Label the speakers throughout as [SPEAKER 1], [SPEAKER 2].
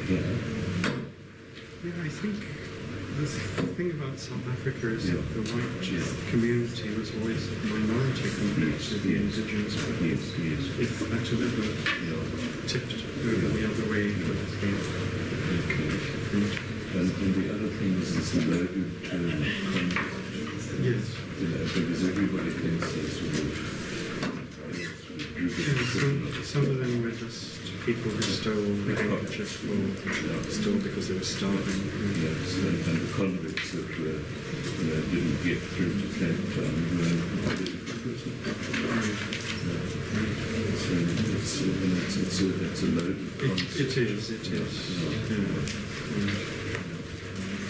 [SPEAKER 1] Yeah, I think the thing about South Africa is that the white community was always a minority compared to the indigenous peoples. If that had ever tipped over the other way, it would have been.
[SPEAKER 2] And the other thing is this loaded term context.
[SPEAKER 1] Yes.
[SPEAKER 2] Because everybody thinks there's sort of
[SPEAKER 1] some of them were just people who stole the handkerchief or stole because they were starving.
[SPEAKER 2] Yes, and the convicts that were, didn't get through to Cape Town were so it's a loaded concept.
[SPEAKER 1] It is. Yeah.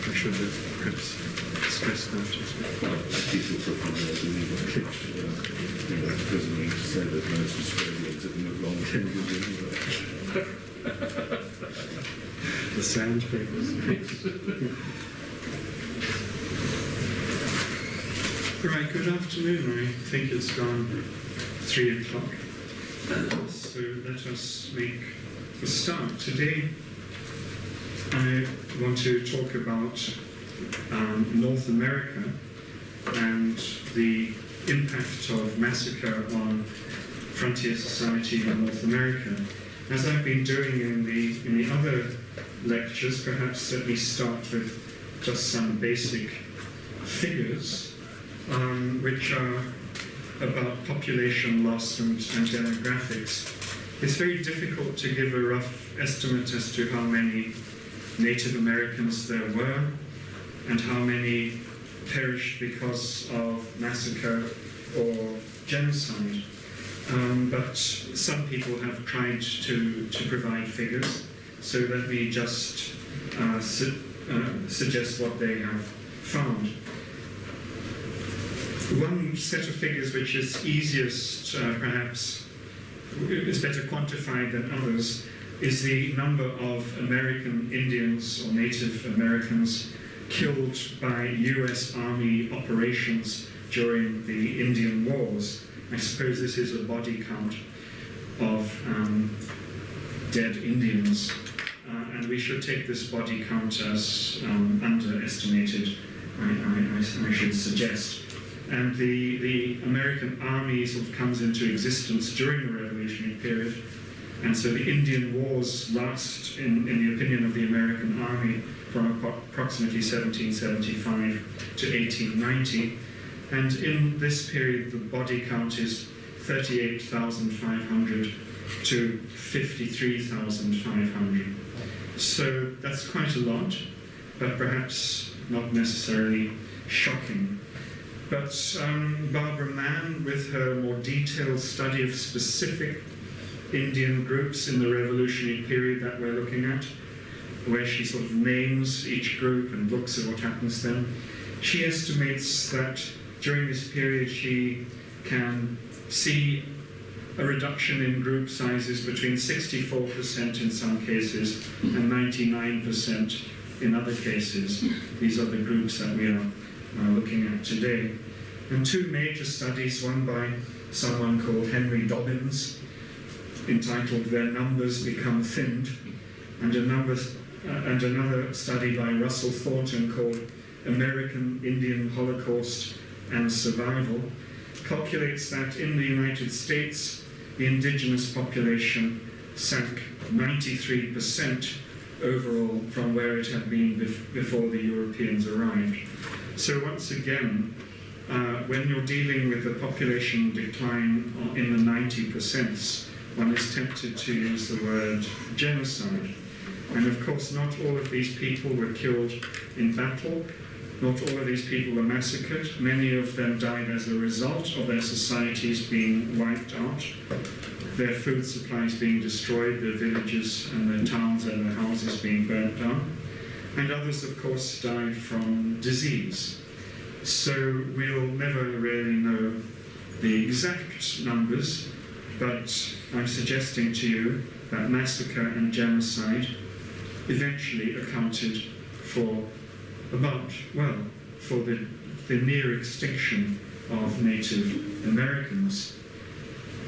[SPEAKER 1] I should have perhaps stressed that as well.
[SPEAKER 2] People from there believe it. It doesn't mean to say that most Australians have moved on from anyway.
[SPEAKER 1] The sandpapers. Right, good afternoon. I think it's gone 3 o'clock. So let us make a start. Today I want to talk about North America and the impact of Massacre on frontier society in North America. As I've been doing in the other lectures, perhaps let me start with just some basic figures, which are about population loss and demographics. It's very difficult to give a rough estimate as to how many Native Americans there were and how many perished because of massacre or genocide. But some people have tried to provide figures, so let me just suggest what they have found. One set of figures which is easiest, perhaps, is better quantified than others, is the number of American Indians or Native Americans killed by US Army operations during the Indian Wars. I suppose this is a body count of dead Indians, and we should take this body count as underestimated, I should suggest. And the American Army sort of comes into existence during the Revolutionary period, and so the Indian Wars last, in the opinion of the American Army, from approximately 1775 to 1890. And in this period, the body count is 38,500 to 53,500. So that's quite a lot, but perhaps not necessarily shocking. But Barbara Mann, with her more detailed study of specific Indian groups in the revolutionary period that we're looking at, where she sort of names each group and looks at what happens then, she estimates that during this period she can see a reduction in group sizes between 64% in some cases and 99% in other cases. These are the groups that we are looking at today. And two major studies, one by someone called Henry Dobbins, entitled "Their Numbers Become Thinned," and another study by Russell Thornton called "American Indian Holocaust and Survival," calculates that in the United States, the indigenous population sank 93% overall from where it had been before the Europeans arrived. So once again, when you're dealing with a population decline in the 90%, one is tempted to use the word genocide. And of course, not all of these people were killed in battle. Not all of these people were massacred. Many of them died as a result of their societies being wiped out, their food supplies being destroyed, their villages and their towns and their houses being burnt down. And others, of course, died from disease. So we'll never really know the exact numbers, but I'm suggesting to you that massacre and genocide eventually accounted for for the near extinction of Native Americans.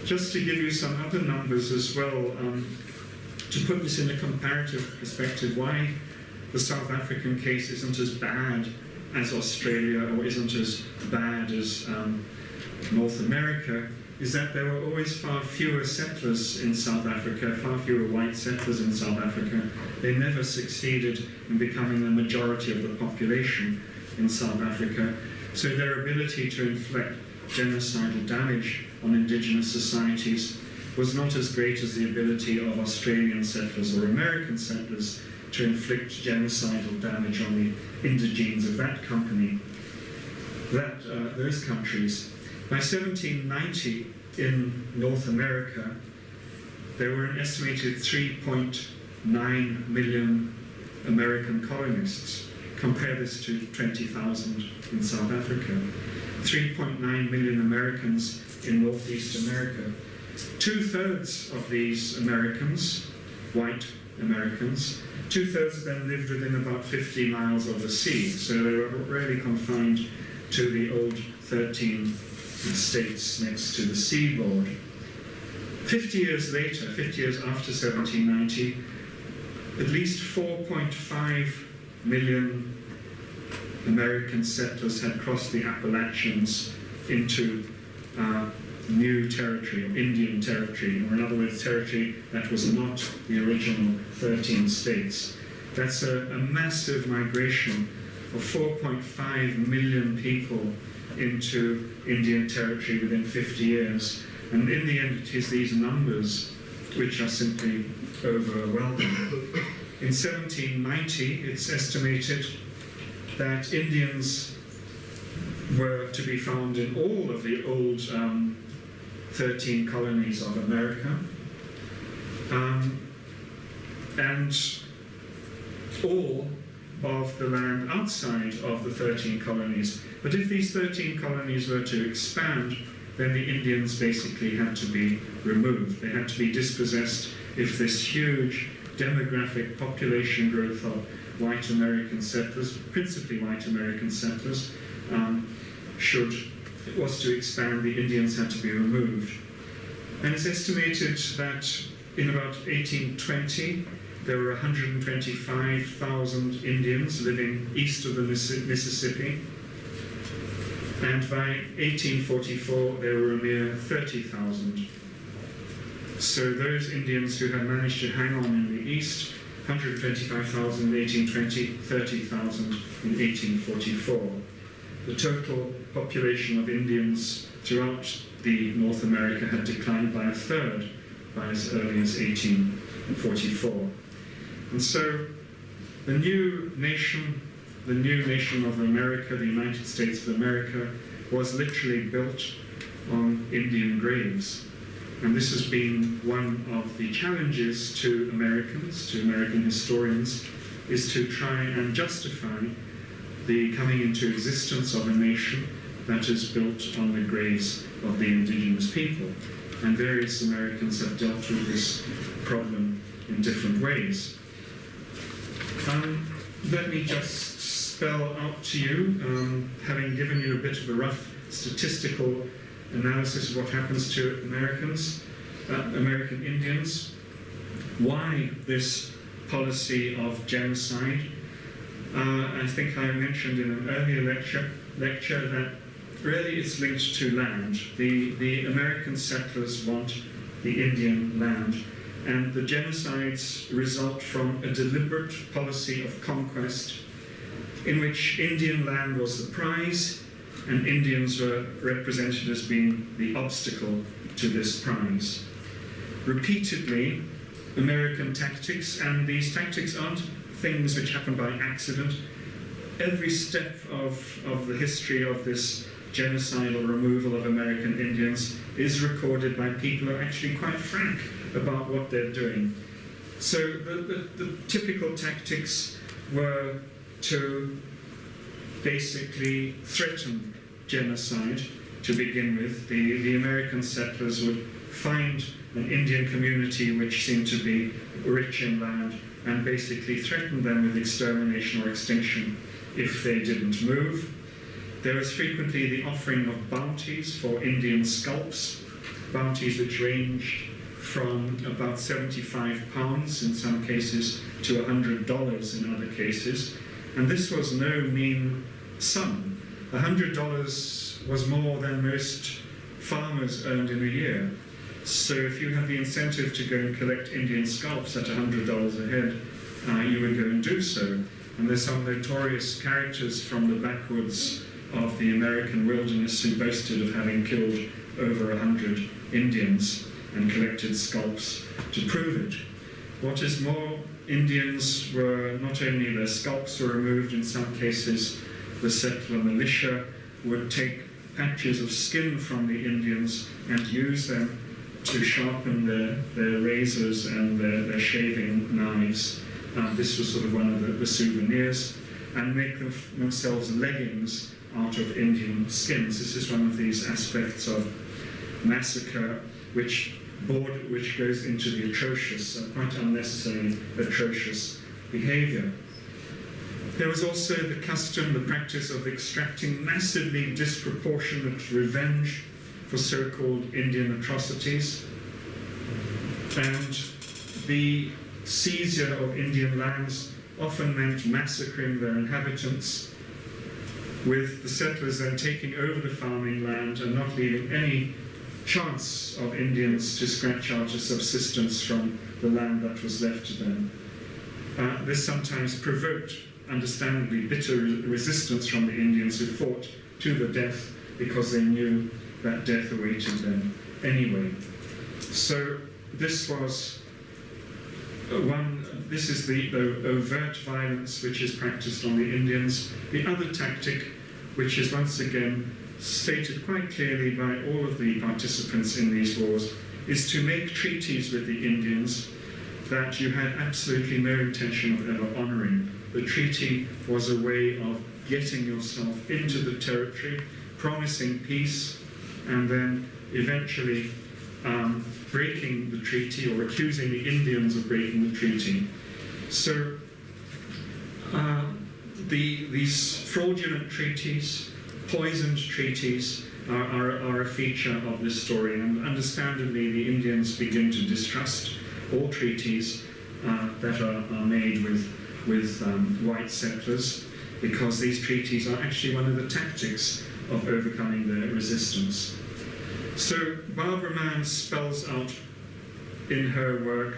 [SPEAKER 1] Just to give you some other numbers as well, to put this in a comparative perspective, why the South African case isn't as bad as Australia or isn't as bad as North America, is that there were always far fewer settlers in South Africa, far fewer white settlers in South Africa. They never succeeded in becoming the majority of the population in South Africa. So their ability to inflict genocidal damage on indigenous societies was not as great as the ability of Australian settlers or American settlers to inflict genocidal damage on the indigenes of those countries. By 1790, in North America, there were an estimated 3.9 million American colonists. Compare this to 20,000 in South Africa. 3.9 million Americans in Northeast America. 2/3 of these Americans, white Americans, 2/3 of them lived within about 50 miles of the sea, so they were really confined to the old 13 states next to the seaboard. 50 years later, 50 years after 1790, at least 4.5 million American settlers had crossed the Appalachians into new territory, or Indian territory, or in other words, territory that was not the original 13 states. That's a massive migration of 4.5 million people into Indian territory within 50 years. And in the end, it is these numbers which are simply overwhelming. In 1790, it's estimated that Indians were to be found in all of the old 13 colonies of America, and all of the land outside of the 13 colonies. But if these 13 colonies were to expand, then the Indians basically had to be removed. They had to be dispossessed if this huge demographic population growth of white American settlers, principally white American settlers, was to expand, the Indians had to be removed. And it's estimated that in about 1820, there were 125,000 Indians living east of the Mississippi. And by 1844, there were a mere 30,000. So those Indians who had managed to hang on in the east, 125,000 in 1820, 30,000 in 1844. The total population of Indians throughout the North America had declined by 1/3 by as early as 1844. And so the new nation of America, the United States of America, was literally built on Indian graves. And this has been one of the challenges to Americans, to American historians, is to try and justify the coming into existence of a nation that is built on the graves of the indigenous people. And various Americans have dealt with this problem in different ways. Let me just spell out to you, having given you a bit of a rough statistical analysis of what happens to American Indians, why this policy of genocide. I think I mentioned in an earlier lecture that really it's linked to land. The American settlers want the Indian land, and the genocides result from a deliberate policy of conquest in which Indian land was the prize and Indians were represented as being the obstacle to this prize. Repeatedly, American tactics, and these tactics aren't things which happen by accident. Every step of the history of this genocidal removal of American Indians is recorded by people who are actually quite frank about what they're doing. So the typical tactics were to basically threaten genocide to begin with. The American settlers would find an Indian community which seemed to be rich in land and basically threaten them with extermination or extinction if they didn't move. There was frequently the offering of bounties for Indian scalps, bounties which ranged from about £75 in some cases to $100 in other cases. And this was no mean sum. $100 was more than most farmers earned in a year. So if you had the incentive to go and collect Indian scalps at $100 a head, you would go and do so. And there's some notorious characters from the backwoods of the American wilderness who boasted of having killed over 100 Indians and collected scalps to prove it. What is more, Indians were, not only their scalps were removed, in some cases the settler militia would take patches of skin from the Indians and use them to sharpen their razors and their shaving knives. This was sort of one of the souvenirs, and make themselves leggings out of Indian skins. This is one of these aspects of massacre which goes into the atrocious, quite unnecessary, atrocious behavior. There was also the custom, the practice of extracting massively disproportionate revenge for so-called Indian atrocities. And the seizure of Indian lands often meant massacring their inhabitants, with the settlers then taking over the farming land and not leaving any chance of Indians to scratch out a subsistence from the land that was left to them. This sometimes provoked, understandably, bitter resistance from the Indians who fought to the death because they knew that death awaited them anyway. So this was this is the overt violence which is practiced on the Indians. The other tactic, which is once again stated quite clearly by all of the participants in these wars, is to make treaties with the Indians that you had absolutely no intention of ever honouring. The treaty was a way of getting yourself into the territory, promising peace, and then eventually breaking the treaty or accusing the Indians of breaking the treaty. So these fraudulent treaties, poisoned treaties, are a feature of this story, and understandably the Indians begin to distrust all treaties that are made with white settlers, because these treaties are actually one of the tactics of overcoming their resistance. So Barbara Mann spells out in her work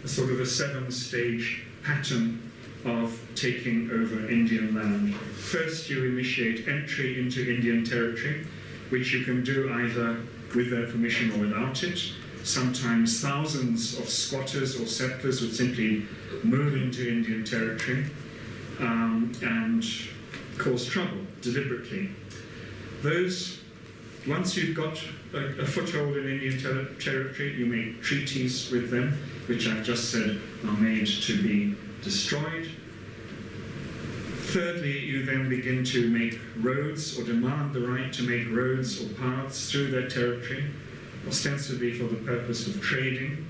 [SPEAKER 1] a sort of a 7-stage pattern of taking over Indian land. First, you initiate entry into Indian territory, which you can do either with their permission or without it. Sometimes thousands of squatters or settlers would simply move into Indian territory and cause trouble deliberately. Once you've got a foothold in Indian territory, you make treaties with them, which I've just said are made to be destroyed. Thirdly, you then begin to make roads or demand the right to make roads or paths through their territory, ostensibly for the purpose of trading,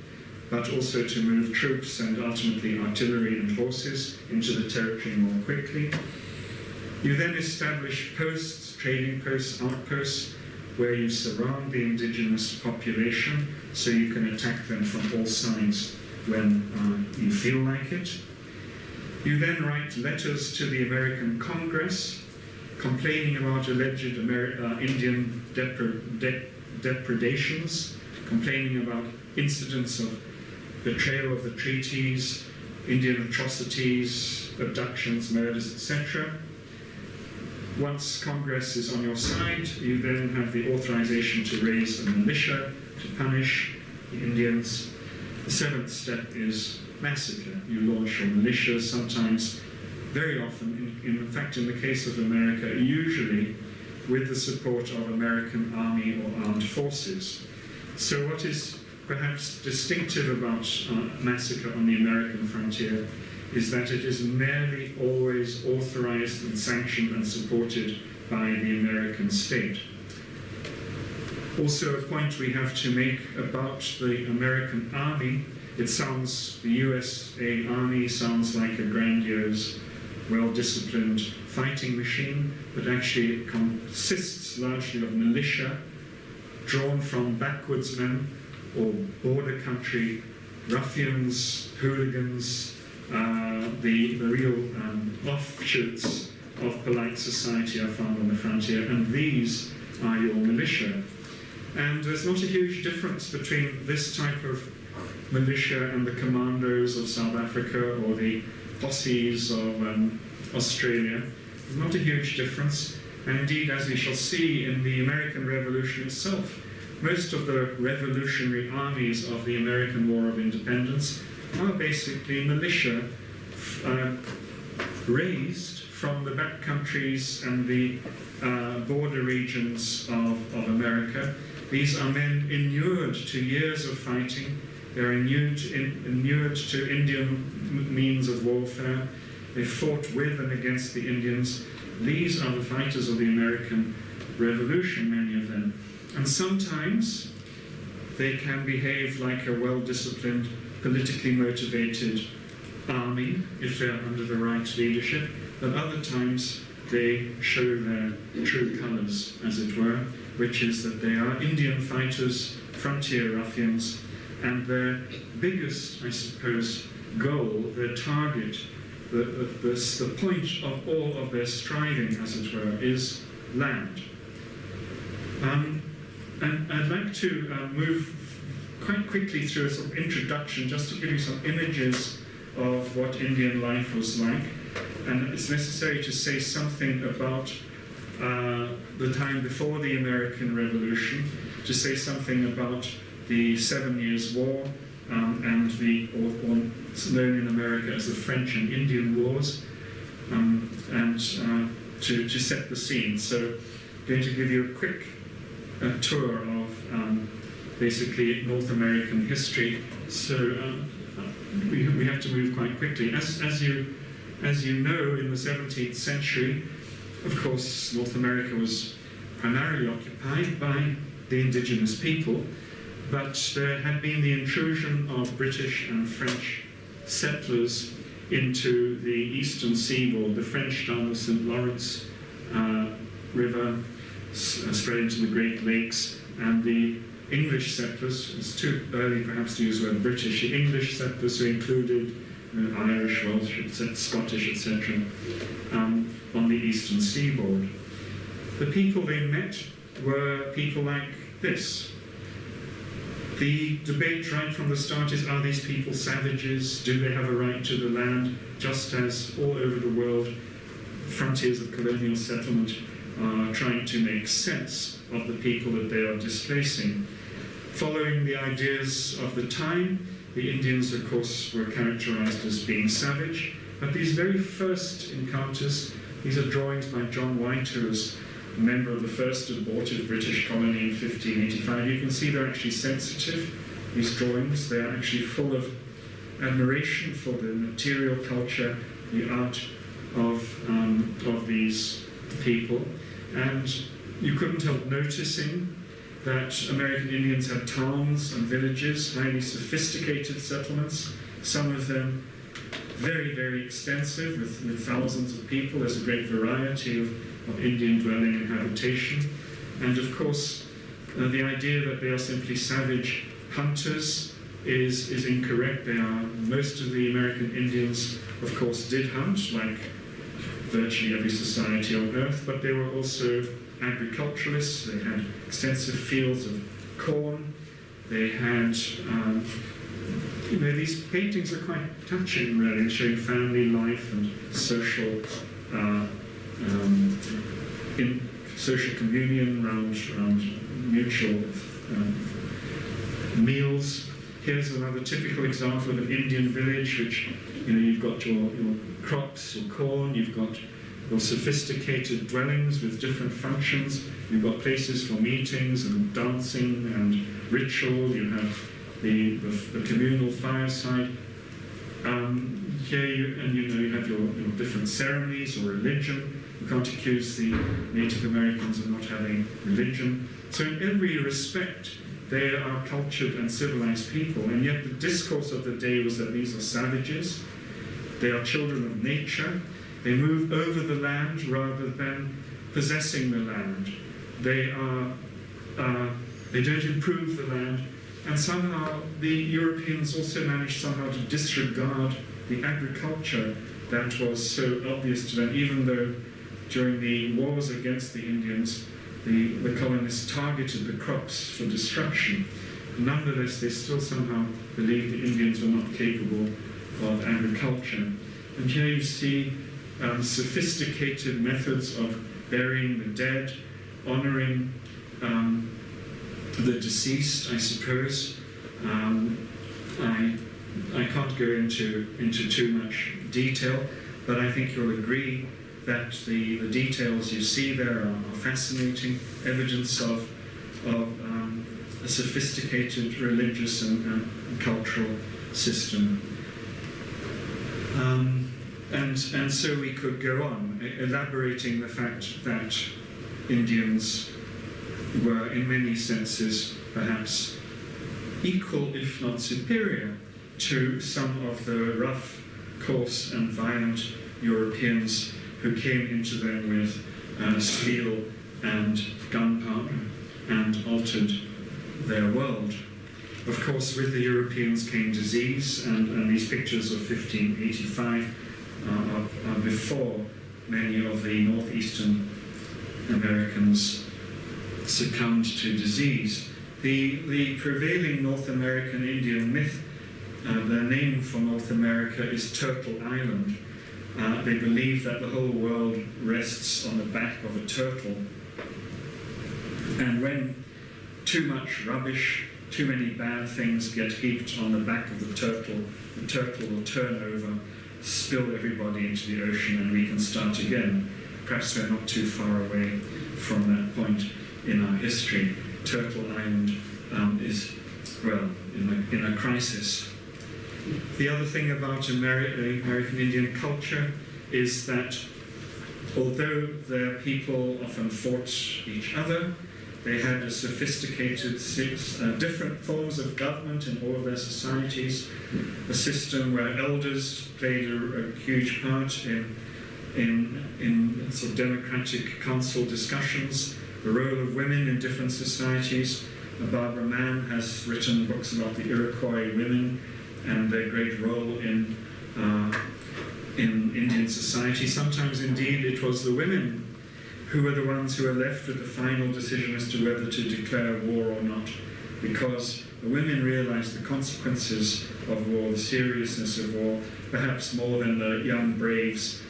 [SPEAKER 1] but also to move troops and ultimately artillery and horses into the territory more quickly. You then establish posts, trading posts, outposts, where you surround the indigenous population so you can attack them from all sides when you feel like it. You then write letters to the American Congress complaining about alleged Indian depredations, complaining about incidents of betrayal of the treaties, Indian atrocities, abductions, murders, etc. Once Congress is on your side, you then have the authorization to raise a militia to punish the Indians. The 7th step is massacre. You launch your militias, sometimes, very often, in fact in the case of America, usually with the support of American army or armed forces. So what is perhaps distinctive about massacre on the American frontier is that it is merely always authorized and sanctioned and supported by the American state. Also, a point we have to make about the American army, the USA Army sounds like a grandiose, well-disciplined fighting machine, but actually it consists largely of militia drawn from backwoodsmen or border country ruffians, hooligans, the real offshoots of polite society are found on the frontier, and these are your militia. And there's not a huge difference between this type of militia and the commandos of South Africa or the posses of Australia. There's not a huge difference. And indeed, as we shall see in the American Revolution itself, most of the revolutionary armies of the American War of Independence are basically militia raised from the back countries and the border regions of America. These are men inured to years of fighting. They're inured to Indian means of warfare. They fought with and against the Indians. These are the fighters of the American Revolution, many of them. And sometimes they can behave like a well-disciplined, politically motivated army if they're under the right leadership, but other times they show their true colours, as it were, which is that they are Indian fighters, frontier ruffians, and their biggest, I suppose, goal, their target, the point of all of their striving, as it were, is land. And I'd like to move quite quickly through a sort of introduction, just to give you some images of what Indian life was like. And it's necessary to say something about the time before the American Revolution, to say something about the 7 Years' War, and or known in America as the French and Indian Wars, and to set the scene. So I'm going to give you a quick tour of basically North American history. So we have to move quite quickly. As you know, in the 17th century, of course, North America was primarily occupied by the indigenous people, but there had been the intrusion of British and French settlers into the eastern seaboard. The French down the St. Lawrence River, spread into the Great Lakes, and the English settlers, it's too early perhaps to use the word British, the English settlers who included Irish, Welsh, Scottish, etc., on the eastern seaboard. The people they met were people like this. The debate right from the start is, are these people savages? Do they have a right to the land? Just as all over the world, frontiers of colonial settlement are trying to make sense of the people that they are displacing. Following the ideas of the time, the Indians, of course, were characterized as being savage, but these very first encounters, these are drawings by John White, who was a member of the first abortive British colony in 1585. You can see they're actually sensitive, these drawings. They're actually full of admiration for the material culture, the art of these people. And you couldn't help noticing that American Indians had towns and villages, highly sophisticated settlements, some of them very, very extensive, with thousands of people. There's a great variety of Indian dwelling and habitation. And of course, the idea that they are simply savage hunters is incorrect. Most of the American Indians, of course, did hunt, like virtually every society on earth, but they were also agriculturalists. They had extensive fields of corn. They had, these paintings are quite touching, really, showing family life and social social communion around mutual meals. Here's another typical example of an Indian village, which, you've got your crops, your corn, you've got your sophisticated dwellings with different functions, you've got places for meetings and dancing and ritual, you have the communal fireside. Here you have your different ceremonies or religion. You can't accuse the Native Americans of not having religion. So in every respect, they are cultured and civilized people, and yet the discourse of the day was that these are savages, they are children of nature, they move over the land rather than possessing the land. They don't improve the land, And somehow the Europeans also managed somehow to disregard the agriculture that was so obvious to them, even though during the wars against the Indians, the colonists targeted the crops for destruction. Nonetheless, they still somehow believed the Indians were not capable of agriculture. And here you see sophisticated methods of burying the dead, honoring the deceased, I suppose. I can't go into too much detail, but I think you'll agree that the details you see there are fascinating, evidence of a sophisticated religious and cultural system. And so we could go on, elaborating the fact that Indians were in many senses perhaps equal, if not superior, to some of the rough, coarse and violent Europeans who came into them with steel and gunpowder and altered their world. Of course, with the Europeans came disease, and these pictures of 1585 are before many of the northeastern Americans succumbed to disease. The prevailing North American Indian myth, their name for North America is Turtle Island. They believe that the whole world rests on the back of a turtle. And when too much rubbish, too many bad things get heaped on the back of the turtle will turn over, spill everybody into the ocean, and we can start again. Perhaps we're not too far away from that point in our history. Turtle Island is, well, in a crisis. The other thing about American Indian culture is that although their people often fought each other, they had a sophisticated different forms of government in all of their societies, a system where elders played a huge part in sort of democratic council discussions, the role of women in different societies. Barbara Mann has written books about the Iroquois women and their great role in Indian society. Sometimes, indeed, it was the women who were the ones who were left with the final decision as to whether to declare war or not, because the women realized the consequences of war, the seriousness of war, perhaps more than the young braves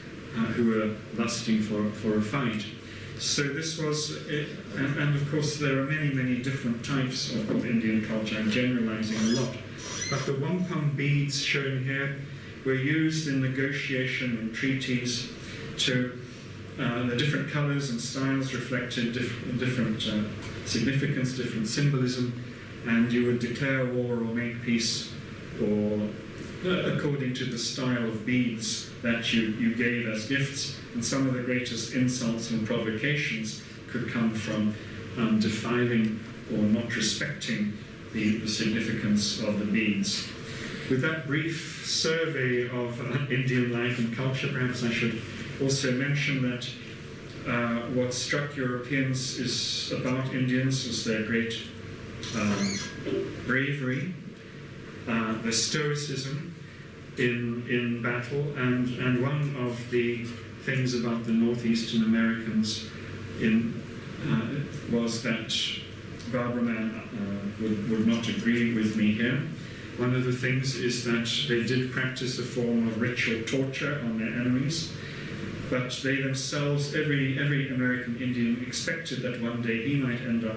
[SPEAKER 1] who were lusting for a fight. So this was, and of course there are many, many different types of Indian culture. I'm generalizing a lot. But the wampum beads shown here were used in negotiation and treaties to, the different colors and styles reflected different significance, different symbolism, and you would declare war or make peace or according to the style of beads that you gave as gifts. And some of the greatest insults and provocations could come from defiling or not respecting the significance of the beads. With that brief survey of Indian life and culture, perhaps I should also mention that what struck Europeans about Indians was their great bravery, their stoicism in battle, and one of the things about the northeastern Americans was that Barbara Mann would not agree with me here. One of the things is that they did practice a form of ritual torture on their enemies, but they themselves, every American Indian expected that one day he might end up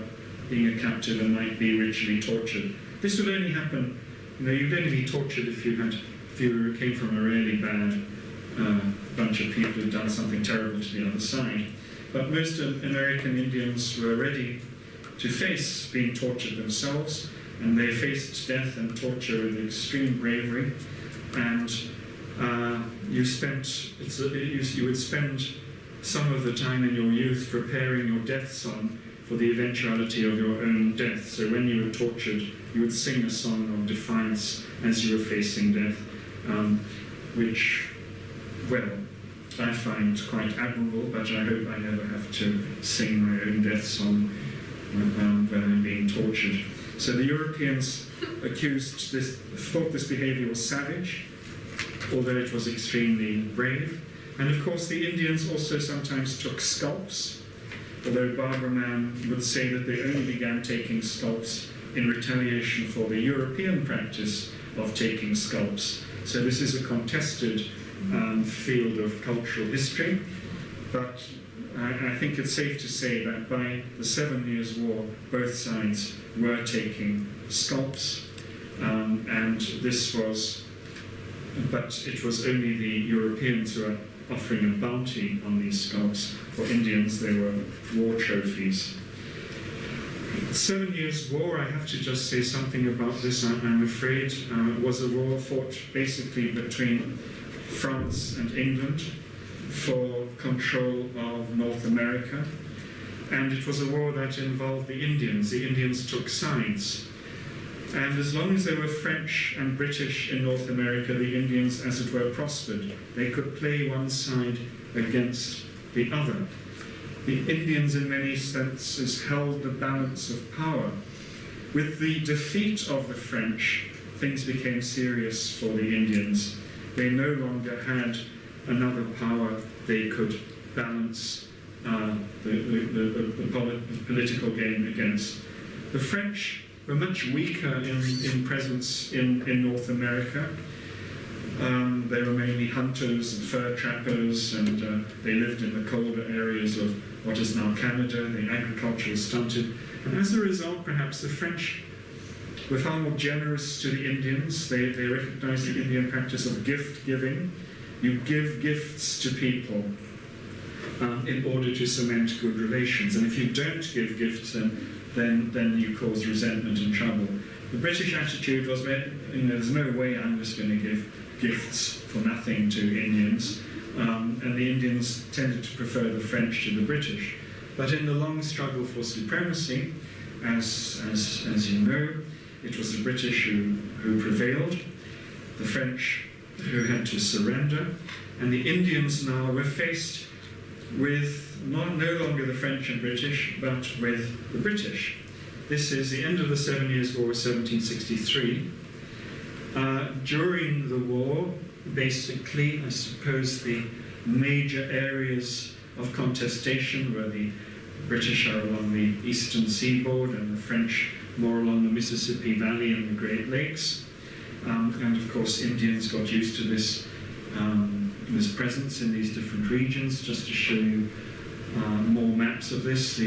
[SPEAKER 1] being a captive and might be ritually tortured. This would only happen, you'd only be tortured if you came from a really bad bunch of people who'd done something terrible to the other side. But most American Indians were ready to face being tortured themselves, and they faced death and torture with extreme bravery. And you would spend some of the time in your youth preparing your death song for the eventuality of your own death. So when you were tortured, you would sing a song of defiance as you were facing death, which, well, I find quite admirable, but I hope I never have to sing my own death song when I'm being tortured. So the Europeans thought this behavior was savage, although it was extremely brave. And of course the Indians also sometimes took scalps, although Barbara Mann would say that they only began taking scalps in retaliation for the European practice of taking scalps. So this is a contested field of cultural history, but I think it's safe to say that by the 7 Years' War, both sides were taking scalps, and it was only the Europeans who were offering a bounty on these scalps. For Indians, they were war trophies. The 7 Years' War, I have to just say something about this, I'm afraid, was a war fought basically between France and England for control of North America. And it was a war that involved the Indians. The Indians took sides. And as long as there were French and British in North America, the Indians, as it were, prospered. They could play one side against the other. The Indians, in many senses, held the balance of power. With the defeat of the French, things became serious for the Indians. They no longer had another power they could balance the political game against. The French were much weaker in presence in North America. They were mainly hunters and fur trappers, and they lived in the colder areas of what is now Canada. The agriculture was stunted. And as a result, perhaps the French were far more generous to the Indians. They recognized the Indian practice of gift giving. You give gifts to people in order to cement good relations. And if you don't give gifts, then you cause resentment and trouble. The British attitude was, there's no way I'm just going to give gifts for nothing to Indians. And the Indians tended to prefer the French to the British. But in the long struggle for supremacy, as you know, it was the British who prevailed, the French who had to surrender, and the Indians now were faced with no longer the French and British, but with the British. This is the end of the 7 Years' War, 1763. During the war, basically, I suppose the major areas of contestation were the British are along the eastern seaboard and the French more along the Mississippi Valley and the Great Lakes. And of course, Indians got used to this presence in these different regions. Just to show you more maps of this,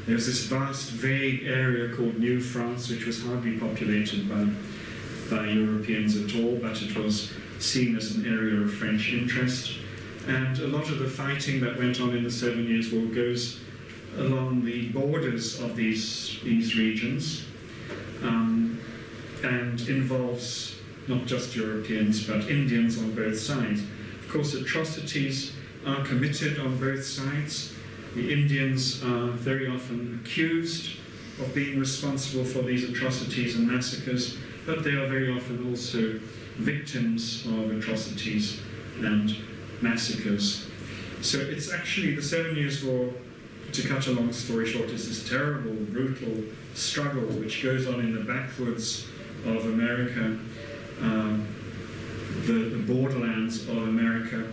[SPEAKER 1] there's this vast, vague area called New France, which was hardly populated by Europeans at all, but it was seen as an area of French interest. And a lot of the fighting that went on in the 7 Years' War goes along the borders of these regions, and involves not just Europeans, but Indians on both sides. Of course, atrocities are committed on both sides. The Indians are very often accused of being responsible for these atrocities and massacres, but they are very often also victims of atrocities and massacres. So it's actually the 7 Years' War, to cut a long story short, is this terrible, brutal struggle which goes on in the backwoods of America, the borderlands of America.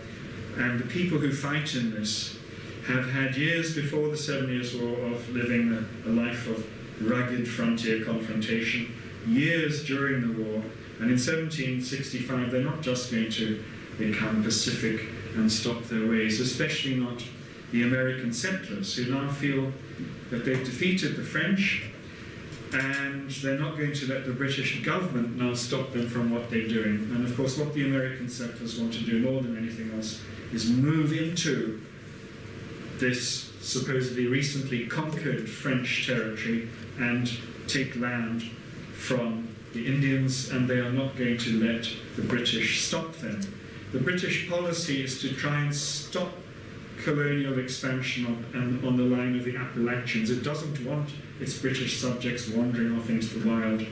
[SPEAKER 1] And the people who fight in this have had years before the 7 Years' War of living a life of rugged frontier confrontation, years during the war, and in 1765 they're not just going to become pacific and stop their ways, especially not the American settlers, who now feel that they've defeated the French and they're not going to let the British government now stop them from what they're doing. And of course what the American settlers want to do more than anything else is move into this supposedly recently conquered French territory and take land from the Indians, and they are not going to let the British stop them. The British policy is to try and stop colonial expansion on the line of the Appalachians. It doesn't want its British subjects wandering off into the wild,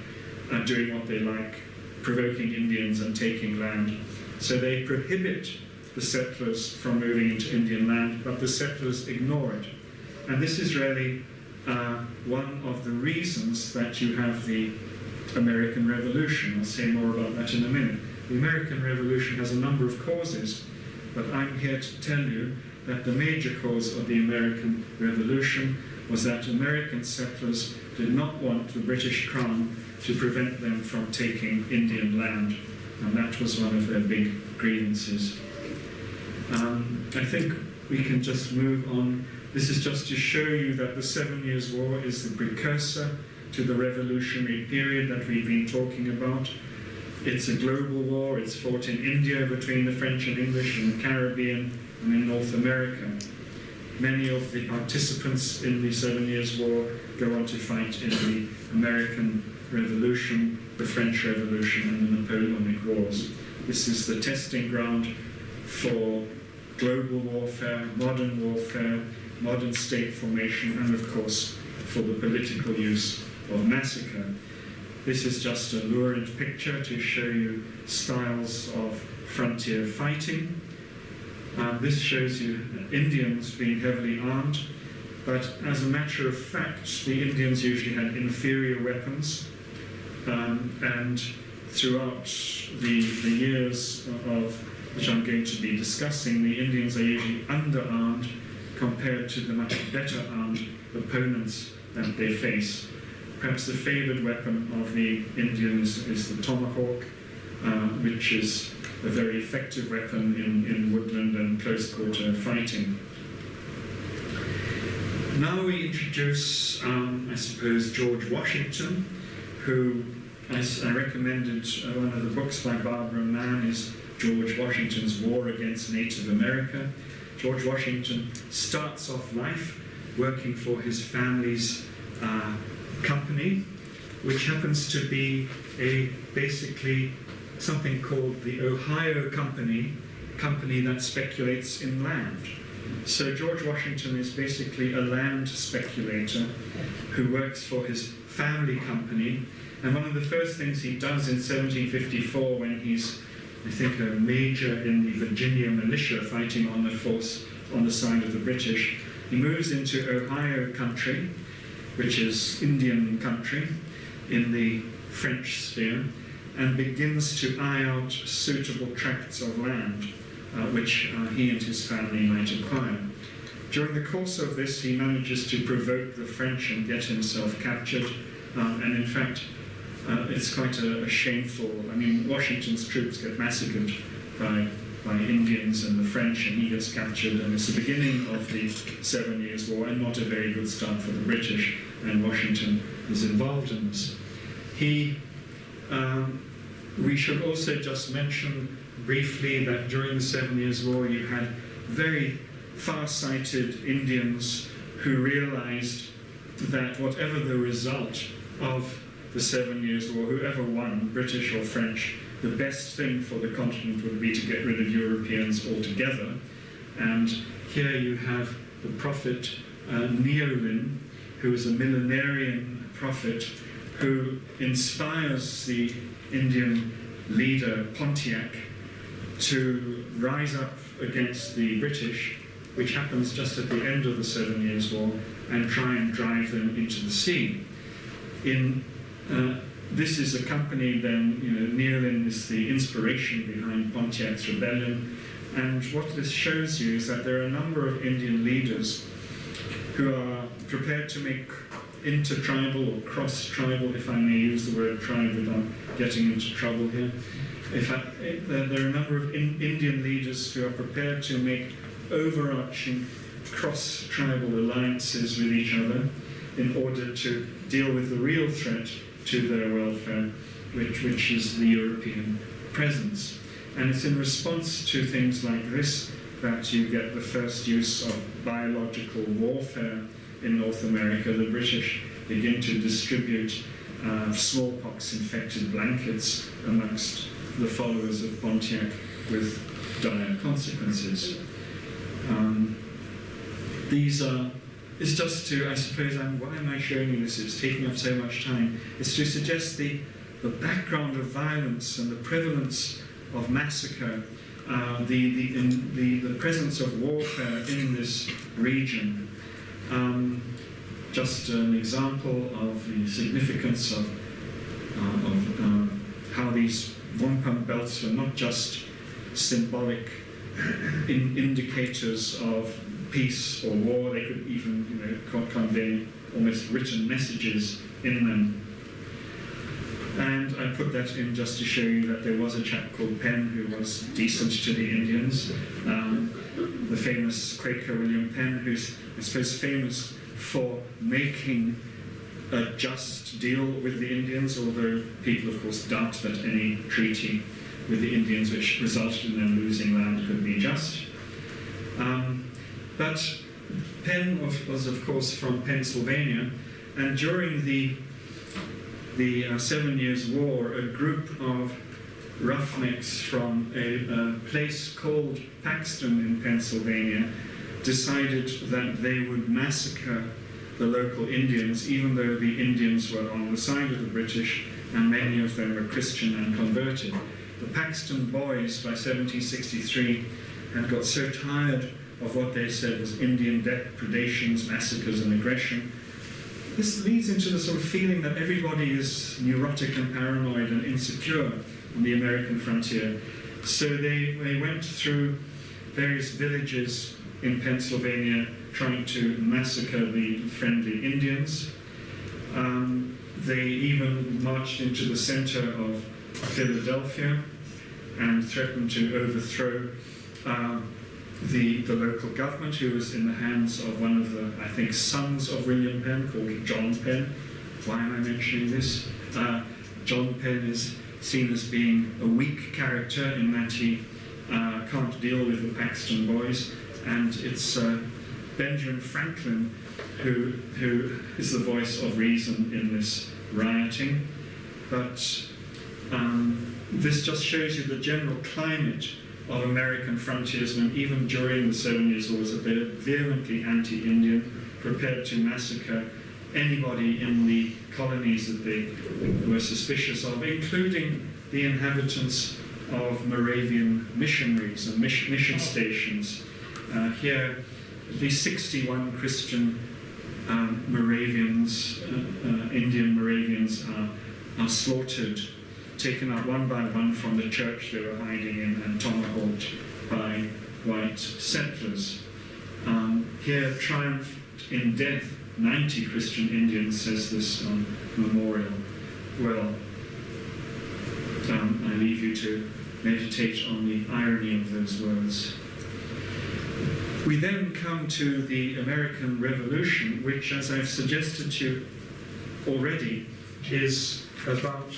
[SPEAKER 1] doing what they like, provoking Indians and taking land. So they prohibit the settlers from moving into Indian land, but the settlers ignore it. And this is really one of the reasons that you have the American Revolution. I'll say more about that in a minute. The American Revolution has a number of causes, but I'm here to tell you that the major cause of the American Revolution was that American settlers did not want the British Crown to prevent them from taking Indian land, and that was one of their big grievances. I think we can just move on. This is just to show you that the 7 Years' War is the precursor to the revolutionary period that we've been talking about. It's a global war. It's fought in India between the French and English, in the Caribbean, and in North America. Many of the participants in the 7 Years' War go on to fight in the American Revolution, the French Revolution, and the Napoleonic Wars. This is the testing ground for global warfare, modern state formation, and of course for the political use of massacre. This is just a lurid picture to show you styles of frontier fighting. This shows you Indians being heavily armed, but as a matter of fact, the Indians usually had inferior weapons, and throughout the years of which I'm going to be discussing, the Indians are usually underarmed compared to the much better armed opponents that they face. Perhaps the favoured weapon of the Indians is the tomahawk, which is a very effective weapon in woodland and close-quarter fighting. Now we introduce, I suppose, George Washington, who, as I recommended, one of the books by Barbara Mann is George Washington's War Against Native America. George Washington starts off life working for his family's company, which happens to be basically something called the Ohio Company that speculates in land. So George Washington is basically a land speculator who works for his family company, and one of the first things he does in 1754, when he's, I think, a major in the Virginia militia fighting on the force on the side of the British, he moves into Ohio country, which is Indian country in the French sphere, and begins to eye out suitable tracts of land which he and his family might acquire. During the course of this, he manages to provoke the French and get himself captured, and in fact, it's quite a shameful, I mean, Washington's troops get massacred by Indians and the French, and he gets captured, and it's the beginning of the 7 Years' War, and not a very good start for the British, and Washington is involved in this. We should also just mention briefly that during the 7 Years' War you had very far-sighted Indians who realized that whatever the result of the 7 Years' War, whoever won, British or French, the best thing for the continent would be to get rid of Europeans altogether. And here you have the prophet Neolin, who is a millenarian prophet who inspires the Indian leader Pontiac to rise up against the British, which happens just at the end of the 7 Years' War, and try and drive them into the sea. This is accompanied then, Neolin is the inspiration behind Pontiac's Rebellion, and what this shows you is that there are a number of Indian leaders who are prepared to make intertribal or cross-tribal, if I may use the word tribe without getting into trouble here. There are a number of Indian leaders who are prepared to make overarching cross-tribal alliances with each other in order to deal with the real threat to their welfare, which is the European presence. And it's in response to things like this that you get the first use of biological warfare in North America. The British begin to distribute smallpox-infected blankets amongst the followers of Pontiac with dire consequences. It's just to, I suppose, why am I showing you this? It's taking up so much time. It's to suggest the background of violence and the prevalence of massacre, the presence of warfare in this region. just an example of the significance of how these wampum belts were not just symbolic indicators of peace or war. They could even, convey almost written messages in them. And I put that in just to show you that there was a chap called Penn who was decent to the Indians. The famous Quaker William Penn, who's, I suppose, famous for making a just deal with the Indians, although people, of course, doubt that any treaty with the Indians which resulted in them losing land could be just. But Penn was, of course, from Pennsylvania, and during the 7 Years' War, a group of roughnecks from a place called Paxton in Pennsylvania decided that they would massacre the local Indians, even though the Indians were on the side of the British and many of them were Christian and converted. The Paxton boys, by 1763, had got so tired of what they said was Indian depredations, massacres and aggression. This leads into the sort of feeling that everybody is neurotic and paranoid and insecure on the American frontier. So they went through various villages in Pennsylvania trying to massacre the friendly Indians. They even marched into the center of Philadelphia and threatened to overthrow the local government, who was in the hands of one of the, I think, sons of William Penn, called John Penn. Why am I mentioning this? John Penn is seen as being a weak character in that he can't deal with the Paxton boys, and it's Benjamin Franklin who is the voice of reason in this rioting. But this just shows you the general climate of American frontiersmen, even during the 7 Years' Wars, that they're vehemently anti-Indian, prepared to massacre anybody in the colonies that they were suspicious of, including the inhabitants of Moravian missionaries and mission stations. Here, the 61 Christian Moravians, Indian Moravians, are slaughtered, taken out one by one from the church they were hiding in, and tomahawked by white settlers. Here, triumphed in death 90 Christian Indians, says this memorial. Well, I leave you to meditate on the irony of those words. We then come to the American Revolution, which, as I've suggested to you already, is about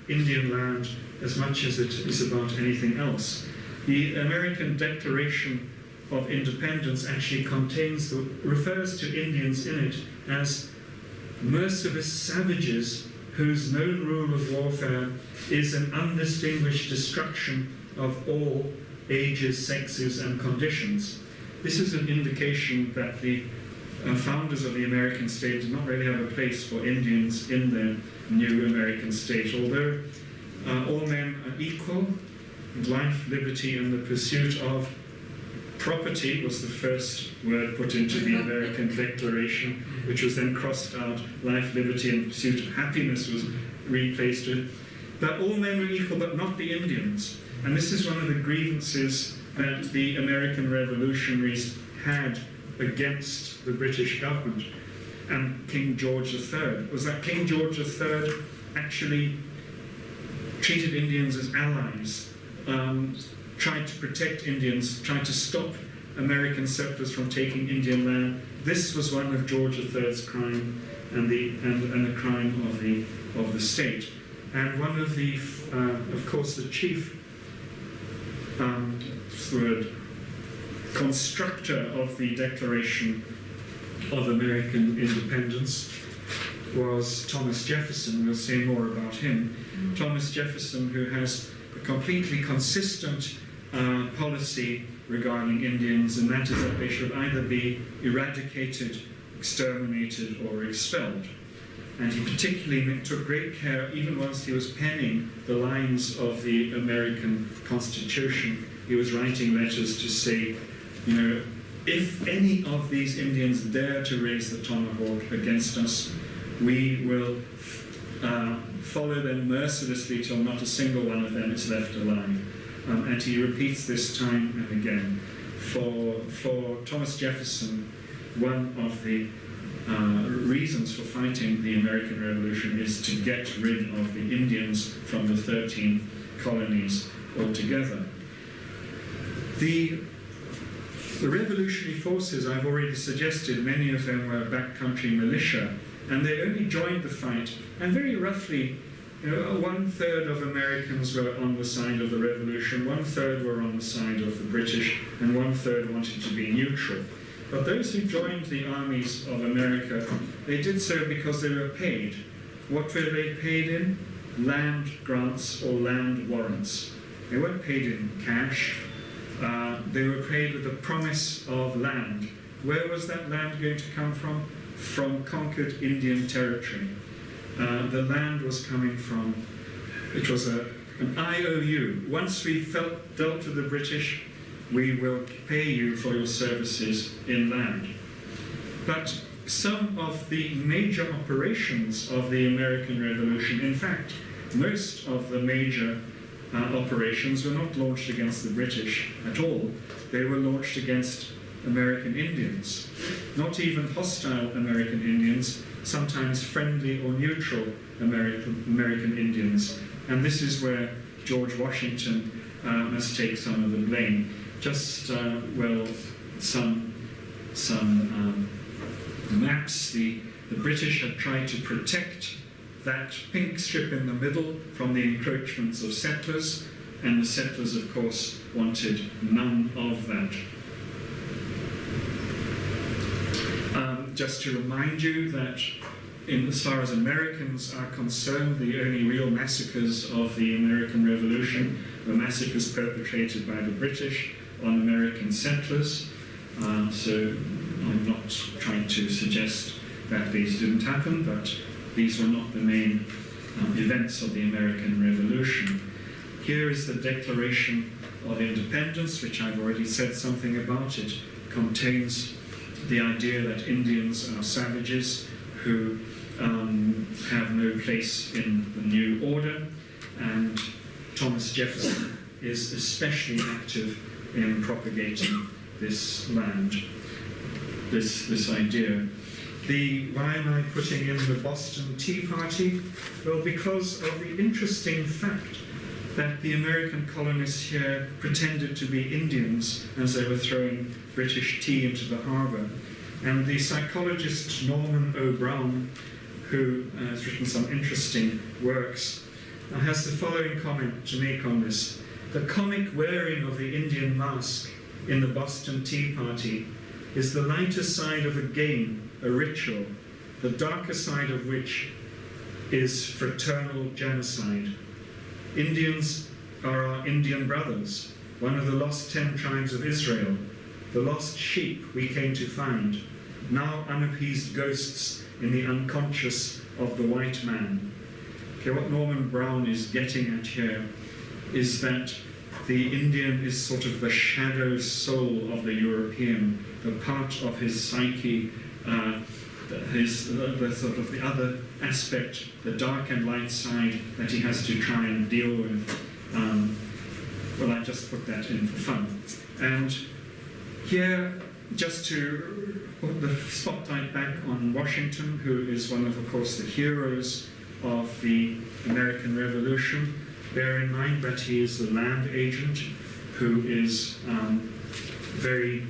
[SPEAKER 1] Indian land as much as it is about anything else. The American Declaration of Independence actually refers to Indians in it as merciless savages whose known rule of warfare is an undistinguished destruction of all ages, sexes, and conditions. This is an indication that the founders of the American state did not really have a place for Indians in their new American state, although all men are equal, and life, liberty, and the pursuit of property was the first word put into the American Declaration, which was then crossed out. Life, liberty, and pursuit of happiness was replaced with. That all men were equal, but not the Indians. And this is one of the grievances that the American revolutionaries had against the British government and King George III, was that King George III actually treated Indians as allies, tried to protect Indians, tried to stop American settlers from taking Indian land. This was one of George III's crime and the crime of the state. And one of the, of course, the chief constructor of the Declaration of American Independence was Thomas Jefferson. We'll say more about him. Thomas Jefferson, who has a completely consistent policy regarding Indians, and that is that they should either be eradicated, exterminated, or expelled. And he particularly took great care, even whilst he was penning the lines of the American Constitution, he was writing letters to say, if any of these Indians dare to raise the tomahawk against us, we will follow them mercilessly till not a single one of them is left alive. And he repeats this time and again. For Thomas Jefferson, one of the reasons for fighting the American Revolution is to get rid of the Indians from the 13 colonies altogether. The revolutionary forces, I've already suggested, many of them were backcountry militia, and they only joined the fight, and very roughly, 1/3 of Americans were on the side of the revolution, 1/3 were on the side of the British, and 1/3 wanted to be neutral. But those who joined the armies of America, they did so because they were paid. What were they paid in? Land grants or land warrants. They weren't paid in cash. They were paid with the promise of land. Where was that land going to come from? From conquered Indian territory. The land was coming from, it was an IOU. Once we dealt with the British, we will pay you for your services in land. But some of the major operations of the American Revolution, in fact, most of the major operations were not launched against the British at all. They were launched against American Indians. Not even hostile American Indians, sometimes friendly or neutral American Indians. And this is where George Washington must take some of the blame. Just, some maps, the British had tried to protect that pink strip in the middle from the encroachments of settlers, and the settlers, of course, wanted none of that. Just to remind you that as far as Americans are concerned, the only real massacres of the American Revolution were massacres perpetrated by the British on American settlers. So I'm not trying to suggest that these didn't happen, but these were not the main events of the American Revolution. Here is the Declaration of Independence, which I've already said something about. It contains the idea that Indians are savages who have no place in the new order, and Thomas Jefferson is especially active in propagating this this idea. Why am I putting in the Boston Tea Party? Well, because of the interesting fact that the American colonists here pretended to be Indians as they were throwing British tea into the harbour. And the psychologist Norman O. Brown, who has written some interesting works, has the following comment to make on this. The comic wearing of the Indian mask in the Boston Tea Party is the lighter side of a game, a ritual, the darker side of which is fraternal genocide. Indians are our Indian brothers, one of the lost 10 tribes of Israel, the lost sheep we came to find, now unappeased ghosts in the unconscious of the white man. Okay, what Norman Brown is getting at here is that the Indian is sort of the shadow soul of the European, the part of his psyche, the sort of the other aspect, the dark and light side that he has to try and deal with. Well, I just put that in for fun. And here, just to put the spotlight back on Washington, who is one of course, the heroes of the American Revolution. Bear in mind that he is the land agent who is very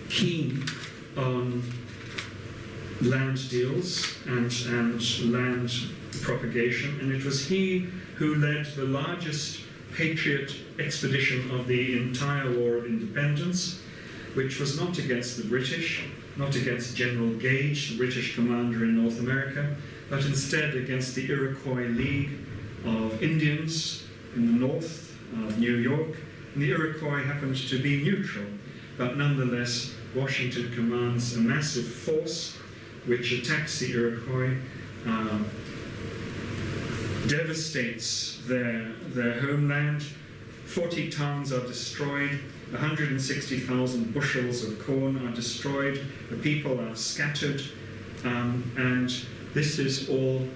[SPEAKER 1] keen on land deals and land propagation, and it was he who led the largest patriot expedition of the entire War of Independence, which was not against the British, not against General Gage, the British commander in North America, but instead against the Iroquois League of Indians in the north of New York. And the Iroquois happened to be neutral, but nonetheless Washington commands a massive force which attacks the Iroquois, devastates their homeland. 40 towns are destroyed, 160,000 bushels of corn are destroyed, the people are scattered, and this is all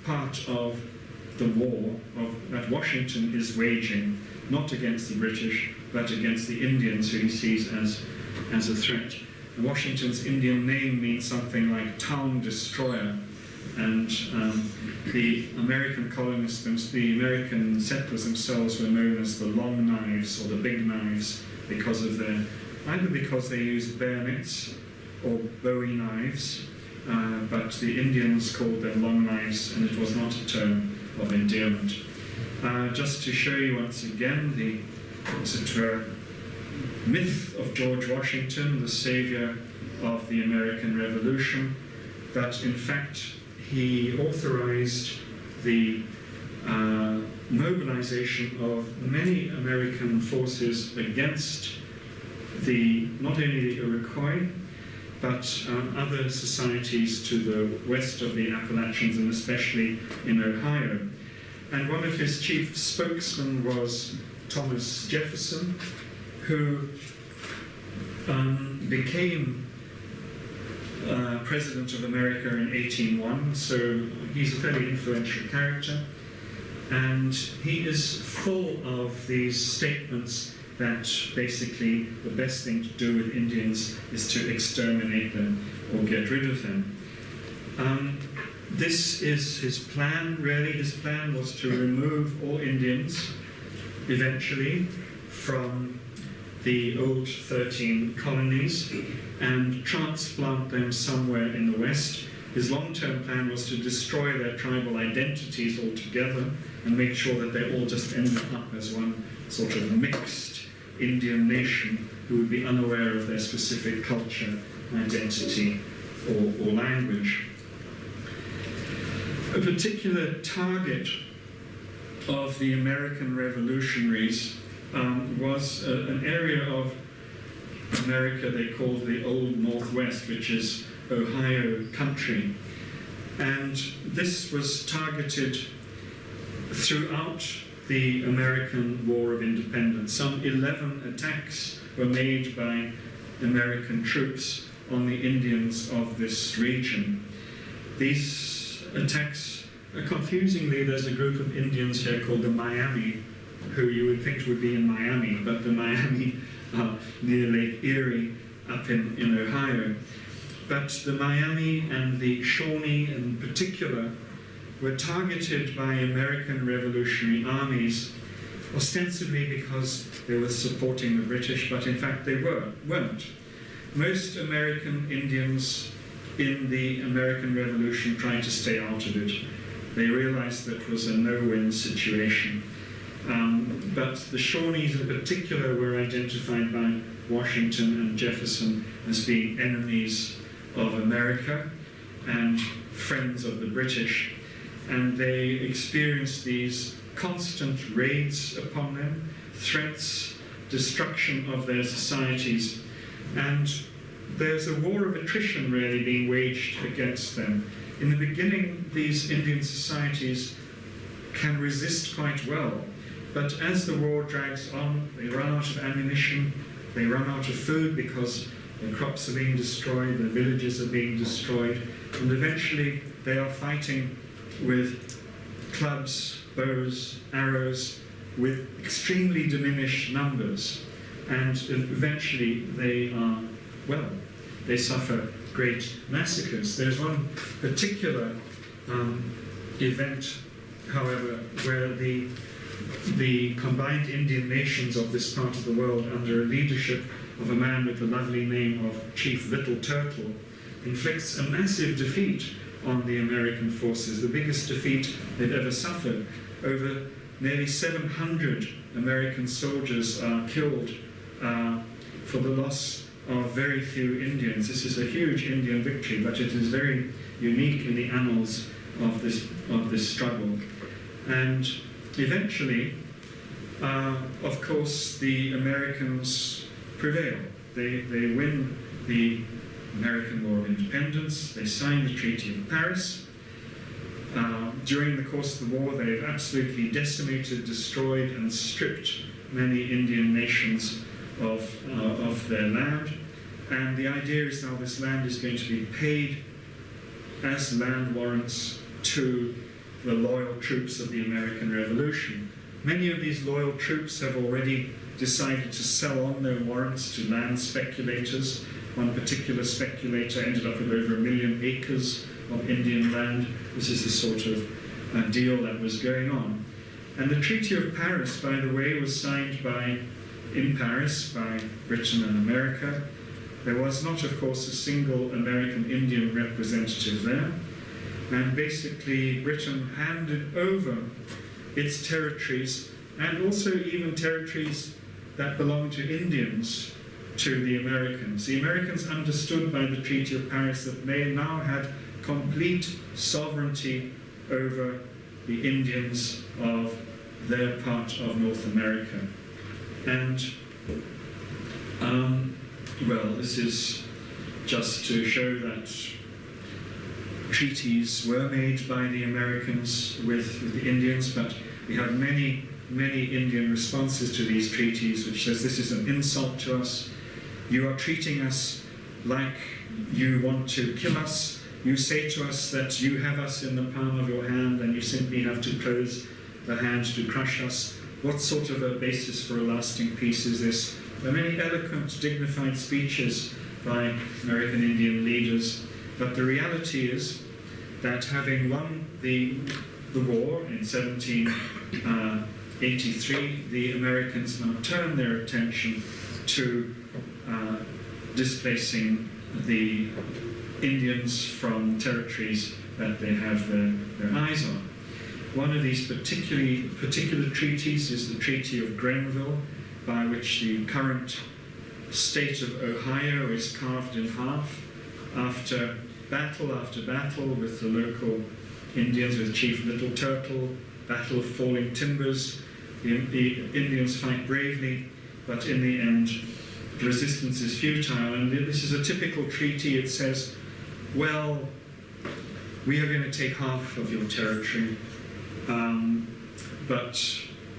[SPEAKER 1] part of the war that Washington is waging, not against the British, but against the Indians, who he sees as a threat. And Washington's Indian name means something like town destroyer, and the American colonists, the American settlers themselves, were known as the long knives or the big knives because of either because they used bayonets or bowie knives, but the Indians called them long knives, and it was not a term of endearment. Just to show you once again the myth of George Washington, the savior of the American Revolution, that in fact he authorized the mobilization of many American forces against not only the Iroquois, but other societies to the west of the Appalachians, and especially in Ohio. And one of his chief spokesmen was Thomas Jefferson, who became President of America in 1801, so he's a fairly influential character, and he is full of these statements that basically the best thing to do with Indians is to exterminate them or get rid of them. This is his plan, really. His plan was to remove all Indians eventually from the old 13 colonies and transplant them somewhere in the West. His long-term plan was to destroy their tribal identities altogether and make sure that they all just ended up as one sort of mixed Indian nation who would be unaware of their specific culture, identity, or language. A particular target of the American revolutionaries was an area of America they called the Old Northwest, which is Ohio country. And this was targeted throughout the American War of Independence. Some 11 attacks were made by American troops on the Indians of this region. These attacks, confusingly, there's a group of Indians here called the Miami, who you would think would be in Miami, but the Miami are near Lake Erie up in Ohio. But the Miami and the Shawnee in particular were targeted by American revolutionary armies, ostensibly because they were supporting the British, but in fact they weren't. Most American Indians in the American Revolution tried to stay out of it. They realized that it was a no-win situation. But the Shawnees in particular were identified by Washington and Jefferson as being enemies of America and friends of the British. And they experienced these constant raids upon them, threats, destruction of their societies. And there's a war of attrition really being waged against them. In the beginning, these Indian societies can resist quite well. But as the war drags on, they run out of ammunition, they run out of food because the crops are being destroyed, the villages are being destroyed, and eventually they are fighting with clubs, bows, arrows, with extremely diminished numbers. And eventually they suffer great massacres. There's one particular event, however, where the combined Indian nations of this part of the world, under a leadership of a man with the lovely name of Chief Little Turtle, inflicts a massive defeat on the American forces, the biggest defeat they've ever suffered. Over nearly 700 American soldiers are killed for the loss of very few Indians. This is a huge Indian victory, but it is very unique in the annals of this struggle. And eventually, of course, the Americans prevail. They win the American War of Independence. They sign the Treaty of Paris. During the course of the war, they've absolutely decimated, destroyed, and stripped many Indian nations of their land. And the idea is now this land is going to be paid as land warrants to the loyal troops of the American Revolution. Many of these loyal troops have already decided to sell on their warrants to land speculators. One particular speculator ended up with over 1 million acres of Indian land. This is the sort of deal that was going on. And the Treaty of Paris, by the way, was signed in Paris by Britain and America. There was not, of course, a single American Indian representative there. And basically, Britain handed over its territories, and also even territories that belonged to Indians, to the Americans. The Americans understood by the Treaty of Paris that they now had complete sovereignty over the Indians of their part of North America. And, well, this is just to show that treaties were made by the Americans with the Indians, but we have many Indian responses to these treaties, which says this is an insult to us. You are treating us like you want to kill us. You say to us that you have us in the palm of your hand and you simply have to close the hand to crush us. What sort of a basis for a lasting peace is this? There are many eloquent, dignified speeches by American Indian leaders, but the reality is that having won the war in 1783, the Americans now turn their attention to displacing the Indians from territories that they have their eyes on. One of these particular treaties is the Treaty of Greenville, by which the current state of Ohio is carved in half after battle with the local Indians, with Chief Little Turtle, battle of falling timbers. The Indians fight bravely, but in the end, resistance is futile. And this is a typical treaty. It says, well, we are going to take half of your territory. But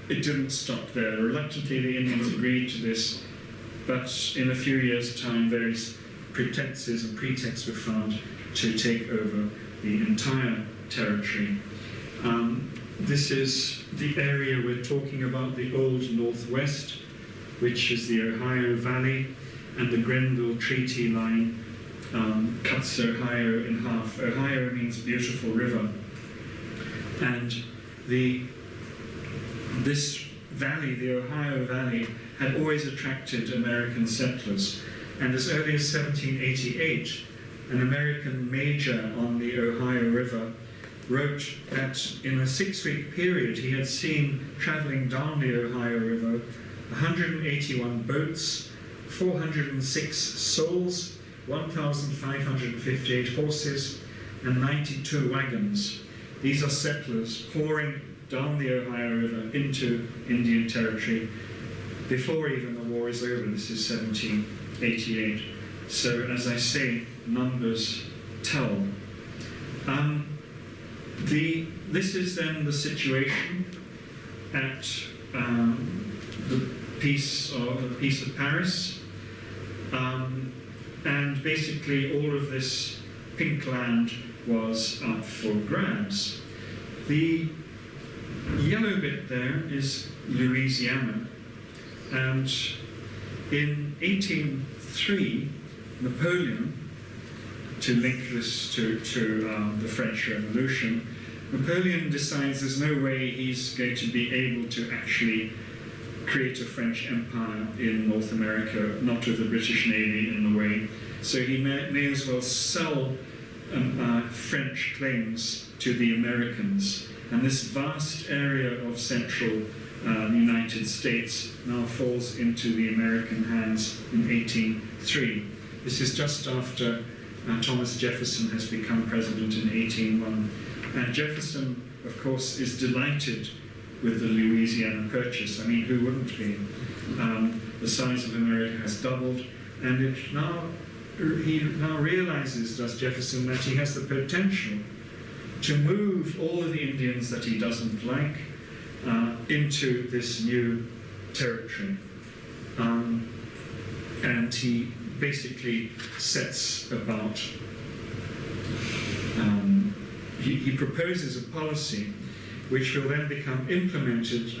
[SPEAKER 1] it didn't stop there. Reluctantly, the Indians agreed to this, but in a few years' time, various pretenses and pretexts were found to take over the entire territory. This is the area we're talking about, the Old Northwest, which is the Ohio Valley, and the Greenville Treaty Line cuts Ohio in half. Ohio means beautiful river. And this valley, the Ohio Valley, had always attracted American settlers. And as early as 1788, an American major on the Ohio River wrote that in a 6-week period he had seen, traveling down the Ohio River, 181 boats, 406 souls, 1,558 horses, and 92 wagons. These are settlers pouring down the Ohio River into Indian Territory before even the war is over. This is 1788. So, as I say, numbers tell. This is then the situation at the Peace of Paris, and basically all of this pink land was up for grabs. The yellow bit there is Louisiana, and in 1803, Napoleon, to link this to the French Revolution, Napoleon decides there's no way he's going to be able to actually create a French empire in North America, not with the British Navy in the way. So he may as well sell French claims to the Americans. And this vast area of central United States now falls into the American hands in 1803. This is just after Thomas Jefferson has become president in 1801. And Jefferson, of course, is delighted with the Louisiana Purchase. I mean, who wouldn't be? The size of America has doubled, and he now realizes, does Jefferson, that he has the potential to move all of the Indians that he doesn't like into this new territory. and he basically sets about, he proposes a policy which will then become implemented